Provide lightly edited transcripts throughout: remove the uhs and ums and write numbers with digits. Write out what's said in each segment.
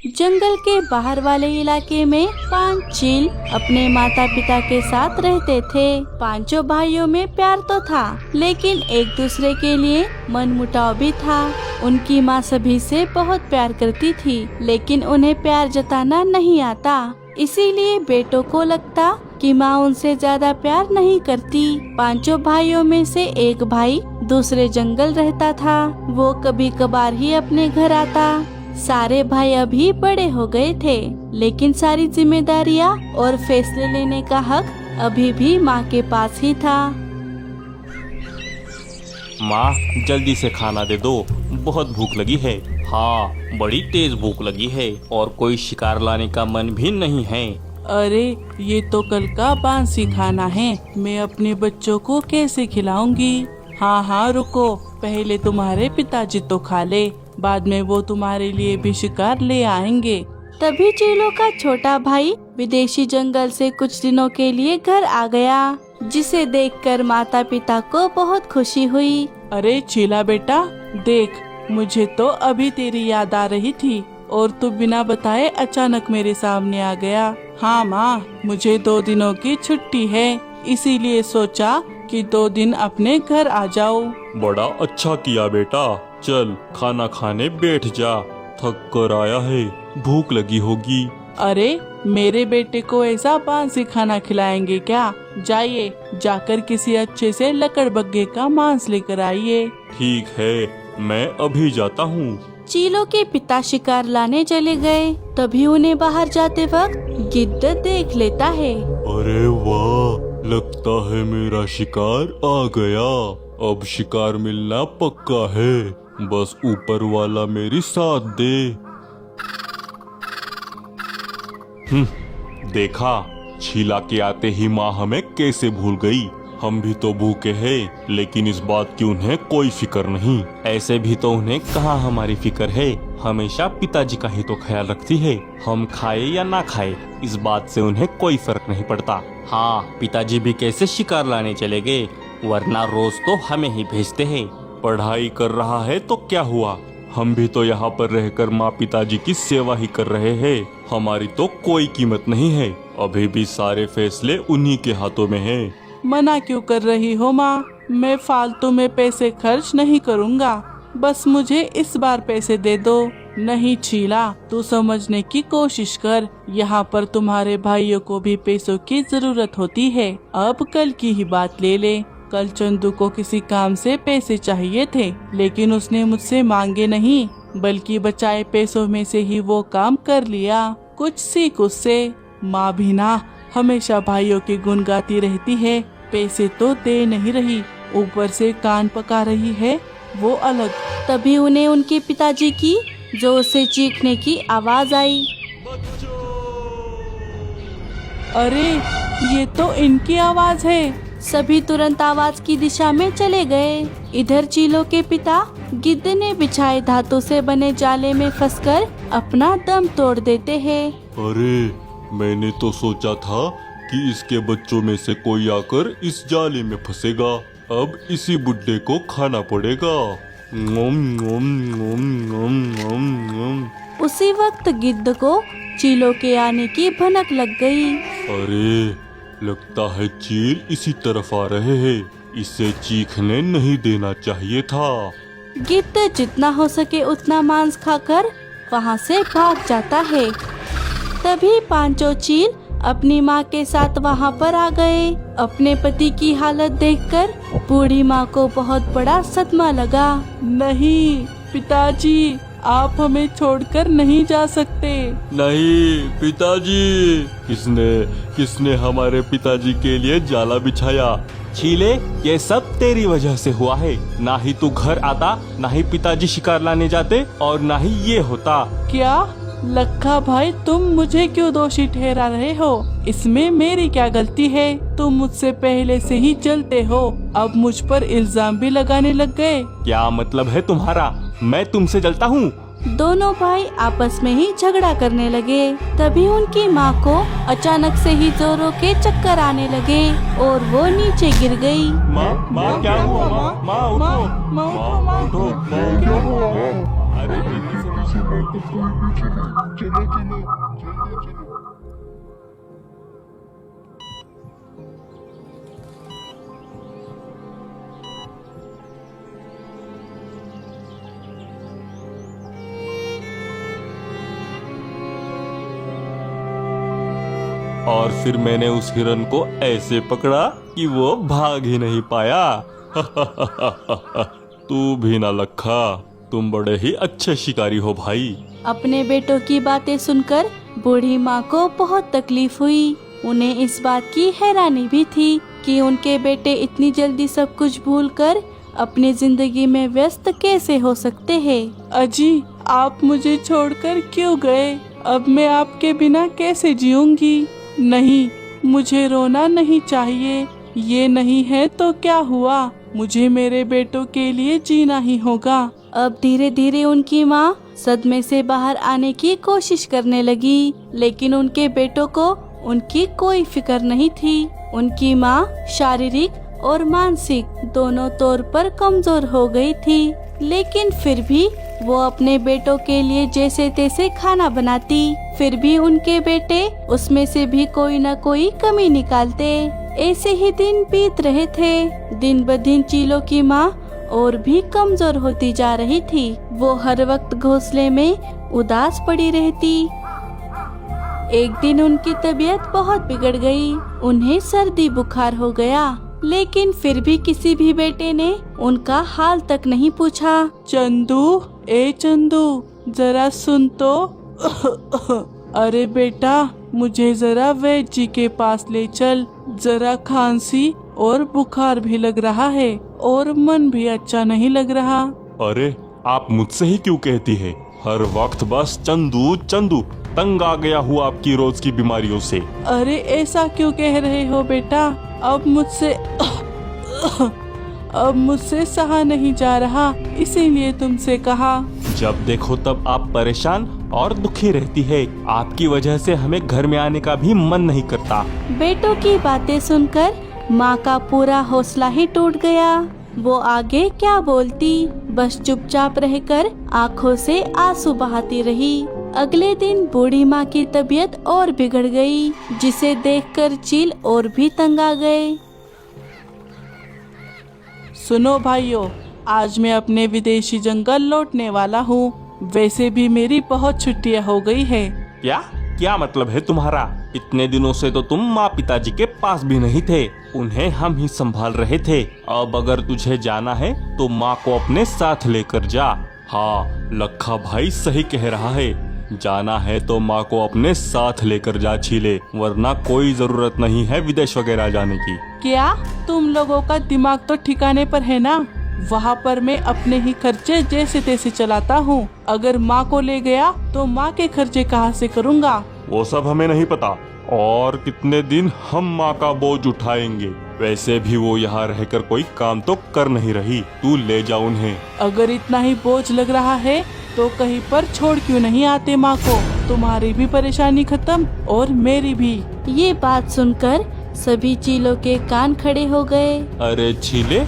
जंगल के बाहर वाले इलाके में 5 चील अपने माता पिता के साथ रहते थे। पांचों भाइयों में प्यार तो था, लेकिन एक दूसरे के लिए मनमुटाव भी था। उनकी माँ सभी से बहुत प्यार करती थी, लेकिन उन्हें प्यार जताना नहीं आता। इसीलिए बेटों को लगता कि माँ उनसे ज्यादा प्यार नहीं करती। पांचों भाइयों में से एक भाई दूसरे जंगल रहता था। वो कभी कभार ही अपने घर आता। सारे भाई अभी बड़े हो गए थे, लेकिन सारी जिम्मेदारियाँ और फैसले लेने का हक अभी भी माँ के पास ही था। माँ, जल्दी से खाना दे दो, बहुत भूख लगी है। हाँ, बड़ी तेज भूख लगी है और कोई शिकार लाने का मन भी नहीं है। अरे ये तो कल का बासी खाना है, मैं अपने बच्चों को कैसे खिलाऊंगी। हाँ हाँ रुको, पहले तुम्हारे पिताजी तो खा ले, बाद में वो तुम्हारे लिए भी शिकार ले आएंगे। तभी चीलों का छोटा भाई विदेशी जंगल से कुछ दिनों के लिए घर आ गया, जिसे देखकर माता पिता को बहुत खुशी हुई। अरे चीला बेटा देख, मुझे तो अभी तेरी याद आ रही थी और तू बिना बताए अचानक मेरे सामने आ गया। हाँ माँ, मुझे 2 दिनों की छुट्टी है, इसीलिए सोचा कि 2 दिन अपने घर आ जाओ। बड़ा अच्छा किया बेटा, चल खाना खाने बैठ जा, थक कर आया है, भूख लगी होगी। अरे मेरे बेटे को ऐसा बासी खाना खिलाएंगे क्या? जाइए, जाकर किसी अच्छे से लकड़बग्घे का मांस लेकर आइए। ठीक है, मैं अभी जाता हूँ। चीलों के पिता शिकार लाने चले गए। तभी उन्हें बाहर जाते वक्त गिद्ध देख लेता है। अरे वाह, लगता है मेरा शिकार आ गया। अब शिकार मिलना पक्का है, बस ऊपर वाला मेरी साथ दे। देखा, छीला के आते ही माँ हमें कैसे भूल गई। हम भी तो भूखे हैं, लेकिन इस बात की उन्हें कोई फिक्र नहीं। ऐसे भी तो उन्हें कहाँ हमारी फिक्र है, हमेशा पिताजी का ही तो ख्याल रखती है। हम खाए या ना खाए, इस बात से उन्हें कोई फर्क नहीं पड़ता। हाँ, पिताजी भी कैसे शिकार लाने चले गए, वरना रोज तो हमें ही भेजते हैं। पढ़ाई कर रहा है तो क्या हुआ, हम भी तो यहाँ पर रहकर माँ पिताजी की सेवा ही कर रहे हैं। हमारी तो कोई कीमत नहीं है, अभी भी सारे फैसले उन्हीं के हाथों में हैं। मना क्यों कर रही हो माँ? मैं फालतू में पैसे खर्च नहीं करूँगा, बस मुझे इस बार पैसे दे दो। नहीं छीला, तू समझने की कोशिश कर, यहाँ पर तुम्हारे भाइयों को भी पैसों की जरूरत होती है। अब कल की ही बात ले ले, कल चंदू को किसी काम से पैसे चाहिए थे, लेकिन उसने मुझसे मांगे नहीं, बल्कि बचाए पैसों में से ही वो काम कर लिया। कुछ सीख उससे। माँ भी ना हमेशा भाइयों के गुण गाती रहती है, पैसे तो दे नहीं रही, ऊपर से कान पका रही है, वो अलग। तभी उन्हें उनके पिताजी की जोर से चीखने की आवाज आई। अरे ये तो इनकी आवाज है। सभी तुरंत आवाज की दिशा में चले गए। इधर चीलों के पिता गिद्ध ने बिछाए धातु से बने जाले में फंसकर अपना दम तोड़ देते हैं। अरे मैंने तो सोचा था कि इसके बच्चों में से कोई आकर इस जाले में फंसेगा, अब इसी बुड्ढे को खाना पड़ेगा। नोम नोम नोम नोम नोम नोम। उसी वक्त गिद्ध को चीलों के आने की भनक लग गई। अरे लगता है चील इसी तरफ आ रहे हैं, इसे चीखने नहीं देना चाहिए था। गिद्ध जितना हो सके उतना मांस खाकर वहाँ से भाग जाता है। तभी पांचों चील अपनी माँ के साथ वहाँ पर आ गए। अपने पति की हालत देखकर बूढ़ी माँ को बहुत बड़ा सदमा लगा। नहीं पिताजी, आप हमें छोड़कर नहीं जा सकते। नहीं पिताजी, किसने हमारे पिताजी के लिए जाला बिछाया? छीले, ये सब तेरी वजह से हुआ है। ना ही तू घर आता, ना ही पिताजी शिकार लाने जाते, और ना ही ये होता। क्या लखा भाई, तुम मुझे क्यों दोषी ठहरा रहे हो? इसमें मेरी क्या गलती है? तुम मुझसे पहले से ही जलते हो, अब मुझ पर इल्जाम भी लगाने लग गए। क्या मतलब है तुम्हारा? मैं तुमसे जलता हूँ? दोनों भाई आपस में ही झगड़ा करने लगे। तभी उनकी माँ को अचानक से ही जोरों के चक्कर आने लगे और वो नीचे गिर गई। माँ क्या हुआ? माँ उठो, माँ उठो। अरे और फिर मैंने उस हिरन को ऐसे पकड़ा कि वो भाग ही नहीं पाया। तू भी ना लखा, तुम बड़े ही अच्छे शिकारी हो भाई। अपने बेटों की बातें सुनकर बूढ़ी माँ को बहुत तकलीफ हुई। उन्हें इस बात की हैरानी भी थी कि उनके बेटे इतनी जल्दी सब कुछ भूलकर अपनी जिंदगी में व्यस्त कैसे हो सकते हैं। अजी, आप मुझे छोड़कर क्यों गए? अब मैं आपके बिना कैसे जीऊंगी? नहीं, मुझे रोना नहीं चाहिए। ये नहीं है तो क्या हुआ, मुझे मेरे बेटों के लिए जीना ही होगा। अब धीरे धीरे उनकी माँ सदमे से बाहर आने की कोशिश करने लगी, लेकिन उनके बेटों को उनकी कोई फिक्र नहीं थी। उनकी माँ शारीरिक और मानसिक दोनों तौर पर कमजोर हो गई थी, लेकिन फिर भी वो अपने बेटों के लिए जैसे तैसे खाना बनाती। फिर भी उनके बेटे उसमें से भी कोई न कोई कमी निकालते। ऐसे ही दिन बीत रहे थे। दिन ब दिन चीलों की माँ और भी कमजोर होती जा रही थी। वो हर वक्त घोंसले में उदास पड़ी रहती। एक दिन उनकी तबीयत बहुत बिगड़ गई। उन्हें सर्दी बुखार हो गया, लेकिन फिर भी किसी भी बेटे ने उनका हाल तक नहीं पूछा। चंदू, ए चंदू, जरा सुन तो। अरे बेटा, मुझे जरा वैद्य जी के पास ले चल। जरा खांसी और बुखार भी लग रहा है और मन भी अच्छा नहीं लग रहा। अरे आप मुझसे ही क्यों कहती है? हर वक्त बस चंदू चंदू। तंग आ गया हूँ आपकी रोज की बीमारियों से। अरे ऐसा क्यों कह रहे हो बेटा? अब मुझसे सहा नहीं जा रहा, इसीलिए तुमसे कहा। जब देखो तब आप परेशान और दुखी रहती है। आपकी वजह से हमें घर में आने का भी मन नहीं करता। बेटों की बातें सुनकर माँ का पूरा हौसला ही टूट गया। वो आगे क्या बोलती, बस चुपचाप रहकर आँखों से आंसू बहाती रही। अगले दिन बूढ़ी माँ की तबीयत और बिगड़ गई, जिसे देखकर चील और भी तंग आ गए। सुनो भाइयों, आज मैं अपने विदेशी जंगल लौटने वाला हूँ। वैसे भी मेरी बहुत छुट्टियाँ हो गई है। क्या मतलब है तुम्हारा? इतने दिनों से तो तुम माँ पिताजी के पास भी नहीं थे, उन्हें हम ही संभाल रहे थे। अब अगर तुझे जाना है तो माँ को अपने साथ लेकर जा। हाँ, लखा भाई सही कह रहा है। जाना है तो माँ को अपने साथ लेकर जा छीले, वरना कोई जरूरत नहीं है विदेश वगैरह जाने की। क्या तुम लोगों का दिमाग तो ठिकाने पर है ना? वहाँ पर मैं अपने ही खर्चे जैसे तैसे चलाता हूँ। अगर माँ को ले गया तो माँ के खर्चे कहाँ से करूँगा? वो सब हमें नहीं पता। और कितने दिन हम माँ का बोझ उठाएंगे? वैसे भी वो यहाँ रहकर कोई काम तो कर नहीं रही। तू ले जा उन्हें। अगर इतना ही बोझ लग रहा है तो कहीं पर छोड़ क्यों नहीं आते माँ को? तुम्हारी भी परेशानी खत्म और मेरी भी। ये बात सुनकर सभी चीलों के कान खड़े हो गए। अरे छीले,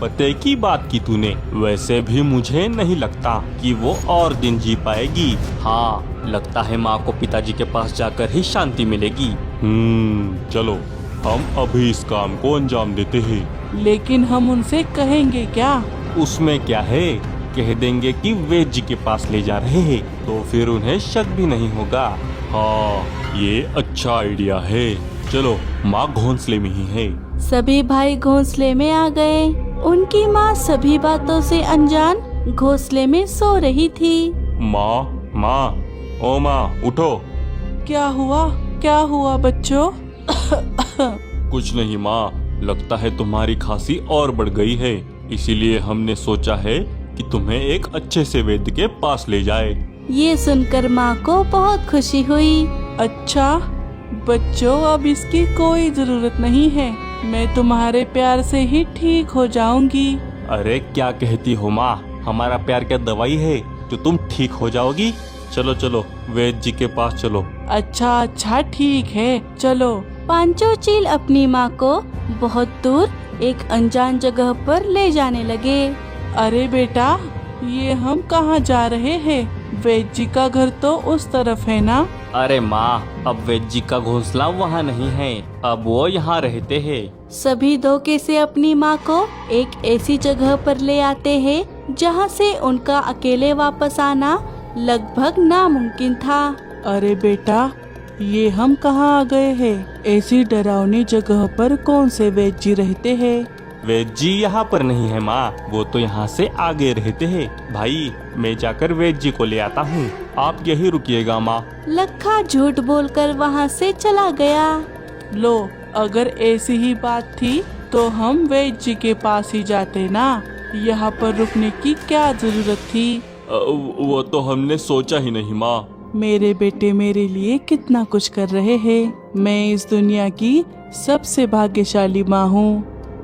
पते की बात की तूने। वैसे भी मुझे नहीं लगता कि वो और दिन जी पाएगी। हाँ, लगता है माँ को पिताजी के पास जाकर ही शांति मिलेगी। चलो हम अभी इस काम को अंजाम देते हैं। लेकिन हम उनसे कहेंगे क्या? उसमें क्या है, कह देंगे कि वैद्य जी के पास ले जा रहे हैं, तो फिर उन्हें शक भी नहीं होगा। हाँ, ये अच्छा आइडिया है। चलो, माँ घोंसले में ही है। सभी भाई घोंसले में आ गए। उनकी माँ सभी बातों से अनजान घोंसले में सो रही थी। माँ, ओ माँ, उठो। क्या हुआ बच्चों? कुछ नहीं माँ, लगता है तुम्हारी खांसी और बढ़ गई है, इसीलिए हमने सोचा है कि तुम्हें एक अच्छे से वैद्य के पास ले जाए। ये सुनकर माँ को बहुत खुशी हुई। अच्छा बच्चों, अब इसकी कोई जरूरत नहीं है। मैं तुम्हारे प्यार से ही ठीक हो जाऊंगी। अरे क्या कहती हो माँ, हमारा प्यार क्या दवाई है जो तुम ठीक हो जाओगी? चलो चलो, वैद्य जी के पास चलो। अच्छा ठीक है, चलो। पांचों चील अपनी माँ को बहुत दूर एक अनजान जगह पर ले जाने लगे। अरे बेटा, ये हम कहाँ जा रहे हैं? वैद्य जी का घर तो उस तरफ है ना? अरे माँ, अब वैद्य जी का घोंसला वहाँ नहीं है, अब वो यहाँ रहते हैं। सभी धोखे से अपनी माँ को एक ऐसी जगह पर ले आते हैं जहाँ से उनका अकेले वापस आना लगभग नामुमकिन था। अरे बेटा, ये हम कहाँ आ गए हैं? ऐसी डरावनी जगह पर कौन से वैद्य जी रहते हैं? वैद्य जी यहाँ पर नहीं है माँ, वो तो यहाँ से आगे रहते हैं। भाई मैं जाकर वैद्य जी को ले आता हूँ, आप यही रुकिएगा माँ। लखा झूठ बोलकर वहाँ से चला गया। लो, अगर ऐसी ही बात थी तो हम वैद्य जी के पास ही जाते ना, यहाँ पर रुकने की क्या जरूरत थी? वो तो हमने सोचा ही नहीं माँ। मेरे बेटे मेरे लिए कितना कुछ कर रहे हैं। मैं इस दुनिया की सबसे भाग्यशाली माँ हूँ।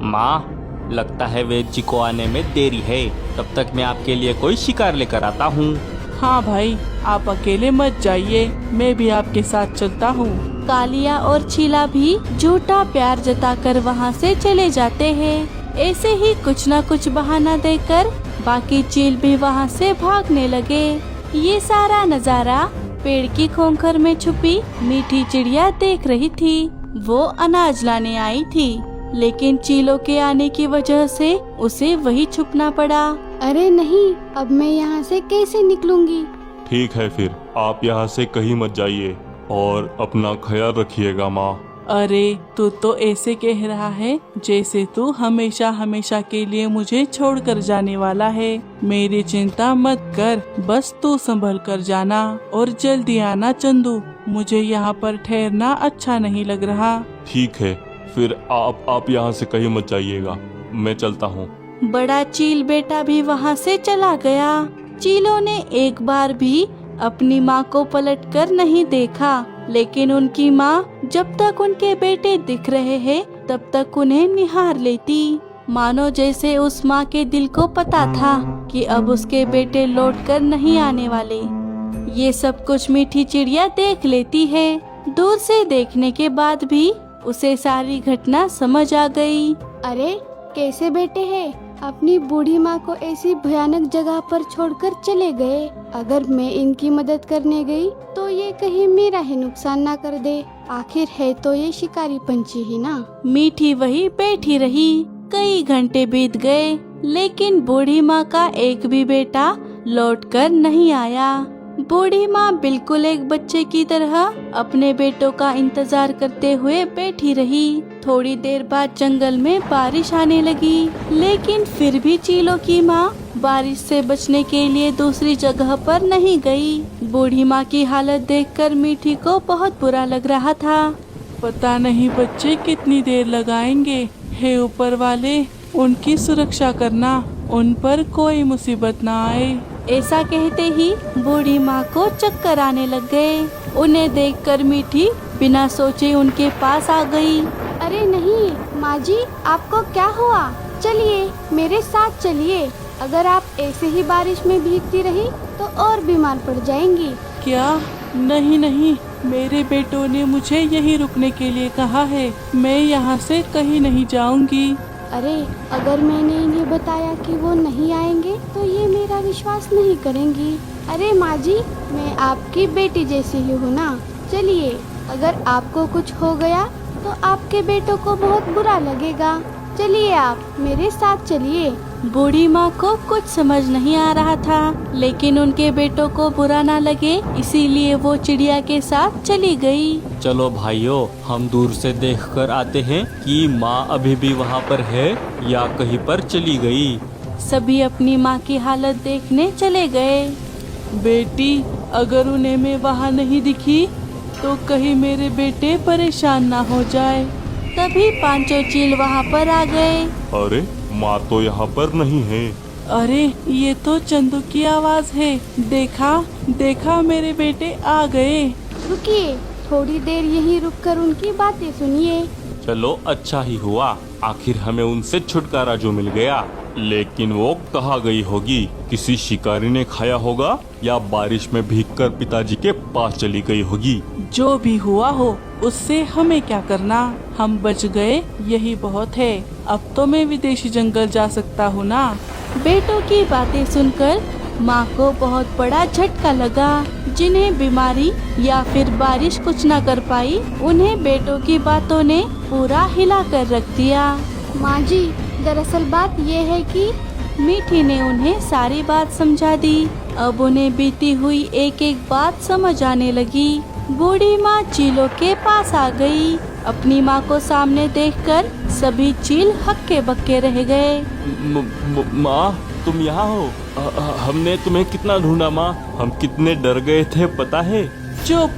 माँ लगता है वैद्य जी को आने में देरी है, तब तक मैं आपके लिए कोई शिकार लेकर आता हूँ। हाँ भाई, आप अकेले मत जाइए, मैं भी आपके साथ चलता हूँ। कालिया और चीला भी झूठा प्यार जताकर वहाँ से चले जाते हैं। ऐसे ही कुछ न कुछ बहाना देकर बाकी चील भी वहाँ से भागने लगे। ये सारा नजारा पेड़ की खोखर में छुपी मीठी चिड़िया देख रही थी। वो अनाज लाने आई थी, लेकिन चीलों के आने की वजह से उसे वही छुपना पड़ा। अरे नहीं, अब मैं यहाँ से कैसे निकलूंगी? ठीक है फिर आप यहाँ से कहीं मत जाइए और अपना ख्याल रखिएगा माँ। अरे तू तो ऐसे कह रहा है जैसे तू हमेशा हमेशा के लिए मुझे छोड़कर जाने वाला है। मेरी चिंता मत कर, बस तू संभल कर जाना और जल्दी आना चंदू। मुझे यहाँ पर ठहरना अच्छा नहीं लग रहा। ठीक है फिर आप यहाँ से कहीं मत जाइएगा, मैं चलता हूँ। बड़ा चील बेटा भी वहाँ से चला गया। चीलों ने एक बार भी अपनी माँ को पलटकर नहीं देखा, लेकिन उनकी माँ जब तक उनके बेटे दिख रहे हैं तब तक उन्हें निहार लेती। मानो जैसे उस माँ के दिल को पता था कि अब उसके बेटे लौटकर नहीं आने वाले। ये सब कुछ मीठी चिड़िया देख लेती है। दूर से देखने के बाद भी उसे सारी घटना समझ आ गई। अरे कैसे बेटे हैं, अपनी बूढ़ी माँ को ऐसी भयानक जगह पर छोड़कर चले गए। अगर मैं इनकी मदद करने गई तो ये कहीं मेरा ही नुकसान ना कर दे। आखिर है तो ये शिकारी पंछी ही ना। मीठी वही बैठी रही। कई घंटे बीत गए, लेकिन बूढ़ी माँ का एक भी बेटा लौटकर नहीं आया। बूढ़ी माँ बिल्कुल एक बच्चे की तरह अपने बेटों का इंतजार करते हुए बैठी रही। थोड़ी देर बाद जंगल में बारिश आने लगी, लेकिन फिर भी चीलों की माँ बारिश से बचने के लिए दूसरी जगह पर नहीं गई। बूढ़ी माँ की हालत देखकर मीठी को बहुत बुरा लग रहा था। पता नहीं बच्चे कितनी देर लगाएंगे। हे ऊपर वाले, उनकी सुरक्षा करना, उन पर कोई मुसीबत ना आए। ऐसा कहते ही बूढ़ी माँ को चक्कर आने लग गए। उन्हें देखकर मीठी बिना सोचे उनके पास आ गई। अरे नहीं माँ जी, आपको क्या हुआ? चलिए मेरे साथ चलिए। अगर आप ऐसे ही बारिश में भीगती रही तो और बीमार पड़ जाएंगी। क्या? नहीं नहीं, मेरे बेटों ने मुझे यहीं रुकने के लिए कहा है। मैं यहाँ से कहीं नहीं जाऊँगी। अरे अगर मैंने इन्हें बताया कि वो नहीं आएंगे तो ये मेरा विश्वास नहीं करेंगी। अरे माँ जी, मैं आपकी बेटी जैसी ही हूँ ना। चलिए, अगर आपको कुछ हो गया तो आपके बेटों को बहुत बुरा लगेगा। चलिए आप मेरे साथ चलिए। बूढ़ी माँ को कुछ समझ नहीं आ रहा था, लेकिन उनके बेटों को बुरा ना लगे इसीलिए वो चिड़िया के साथ चली गई। चलो भाइयों, हम दूर से देखकर आते हैं कि माँ अभी भी वहाँ पर है या कहीं पर चली गई। सभी अपनी माँ की हालत देखने चले गए। बेटी, अगर उन्हें मैं वहाँ नहीं दिखी तो कहीं मेरे बेटे परेशान ना हो जाए। तभी पांचों चील वहाँ पर आ गए। अरे माँ तो यहाँ पर नहीं है। अरे ये तो चंदू की आवाज है। देखा देखा, मेरे बेटे आ गए। रुकिए, थोड़ी देर यहीं रुककर उनकी बातें सुनिए। चलो अच्छा ही हुआ, आखिर हमें उनसे छुटकारा जो मिल गया। लेकिन वो कहाँ गई होगी? किसी शिकारी ने खाया होगा या बारिश में भीगकर पिताजी के पास चली गई होगी। जो भी हुआ हो, उससे हमें क्या करना। हम बच गए, यही बहुत है। अब तो मैं विदेशी जंगल जा सकता हूँ ना। बेटों की बातें सुनकर माँ को बहुत बड़ा झटका लगा। जिन्हें बीमारी या फिर बारिश कुछ न कर पाई, उन्हें बेटों की बातों ने पूरा हिला कर रख दिया। माँ जी, दरअसल बात ये है कि मीठी ने उन्हें सारी बात समझा दी। अब उन्हें बीती हुई एक एक बात समझ आने लगी। बूढ़ी माँ चीलों के पास आ गई। अपनी माँ को सामने देखकर सभी चील हक्के बक्के रह गए। माँ, तुम यहाँ हो? हमने तुम्हें कितना ढूंढा माँ, हम कितने डर गए थे पता है? चुप,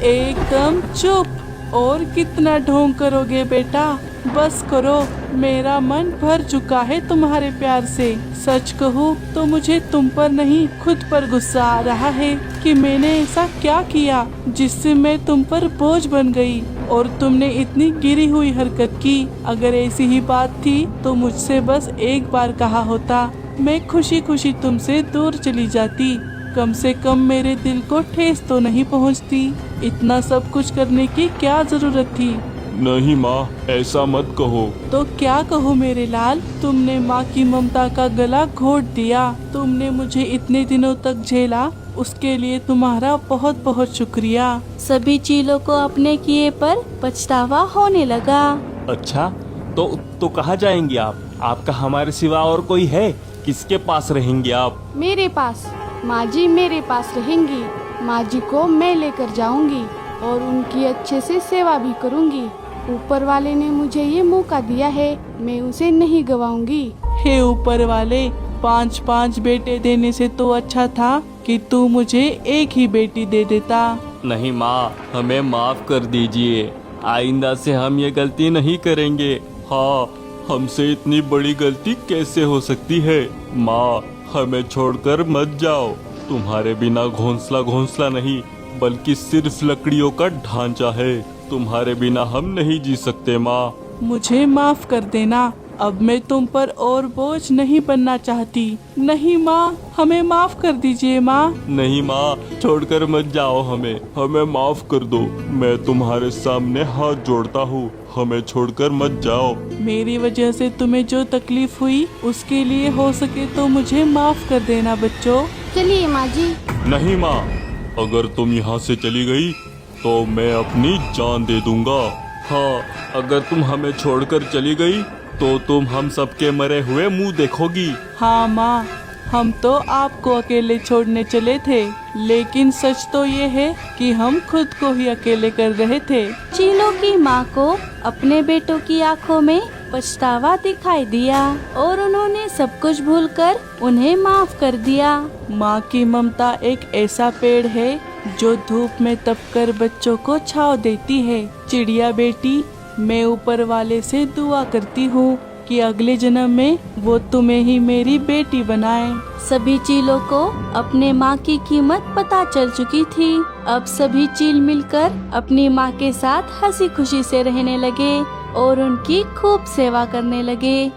एकदम चुप। और कितना ढोंग करोगे बेटा, बस करो। मेरा मन भर चुका है तुम्हारे प्यार से। सच कहूँ तो मुझे तुम पर नहीं खुद पर गुस्सा आ रहा है कि मैंने ऐसा क्या किया जिससे मैं तुम पर बोझ बन गई और तुमने इतनी गिरी हुई हरकत की। अगर ऐसी ही बात थी तो मुझसे बस एक बार कहा होता, मैं खुशी खुशी तुमसे दूर चली जाती। कम से कम मेरे दिल को ठेस तो नहीं पहुंचती। इतना सब कुछ करने की क्या जरूरत थी? नहीं माँ, ऐसा मत कहो। तो क्या कहो मेरे लाल, तुमने माँ की ममता का गला घोट दिया। तुमने मुझे इतने दिनों तक झेला, उसके लिए तुम्हारा बहुत बहुत शुक्रिया। सभी चीलों को अपने किए पर पछतावा होने लगा। अच्छा, तो कहाँ जाएंगे आप? आपका हमारे सिवा और कोई है? किसके पास रहेंगे आप? मेरे पास। माँ जी मेरे पास रहेंगी। माँ जी को मैं लेकर जाऊंगी और उनकी अच्छे से सेवा भी करूंगी। ऊपर वाले ने मुझे ये मौका दिया है, मैं उसे नहीं गवाऊंगी। हे ऊपर वाले, 5-5 बेटे देने से तो अच्छा था कि तू मुझे एक ही बेटी दे देता। नहीं माँ, हमें माफ कर दीजिए। आइंदा से हम ये गलती नहीं करेंगे। हाँ, हमसे इतनी बड़ी गलती कैसे हो सकती है? माँ, हमें छोड़कर मत जाओ। तुम्हारे बिना घोंसला नहीं, बल्कि सिर्फ लकड़ियों का ढांचा है। तुम्हारे बिना हम नहीं जी सकते माँ। मुझे माफ कर देना, अब मैं तुम पर और बोझ नहीं बनना चाहती। नहीं माँ, हमें माफ कर दीजिए माँ। नहीं माँ, छोड़कर मत जाओ हमें माफ कर दो। मैं तुम्हारे सामने हाथ जोड़ता हूँ, हमें छोड़कर मत जाओ। मेरी वजह से तुम्हें जो तकलीफ हुई उसके लिए हो सके तो मुझे माफ कर देना बच्चों। चलिए माँ जी। नहीं माँ, अगर तुम यहाँ से चली गई तो मैं अपनी जान दे दूंगा। हाँ, अगर तुम हमें छोड़कर चली गई तो तुम हम सबके मरे हुए मुंह देखोगी। हाँ माँ, हम तो आपको अकेले छोड़ने चले थे, लेकिन सच तो ये है कि हम खुद को ही अकेले कर रहे थे। चीलों की माँ को अपने बेटों की आंखों में पछतावा दिखाई दिया और उन्होंने सब कुछ भूलकर उन्हें माफ कर दिया। माँ की ममता एक ऐसा पेड़ है जो धूप में तपकर बच्चों को छांव देती है। चिड़िया बेटी, मैं ऊपर वाले से दुआ करती हूँ कि अगले जन्म में वो तुम्हें ही मेरी बेटी बनाए। सभी चीलों को अपने माँ की कीमत पता चल चुकी थी। अब सभी चील मिलकर अपनी माँ के साथ हंसी खुशी से रहने लगे और उनकी खूब सेवा करने लगे।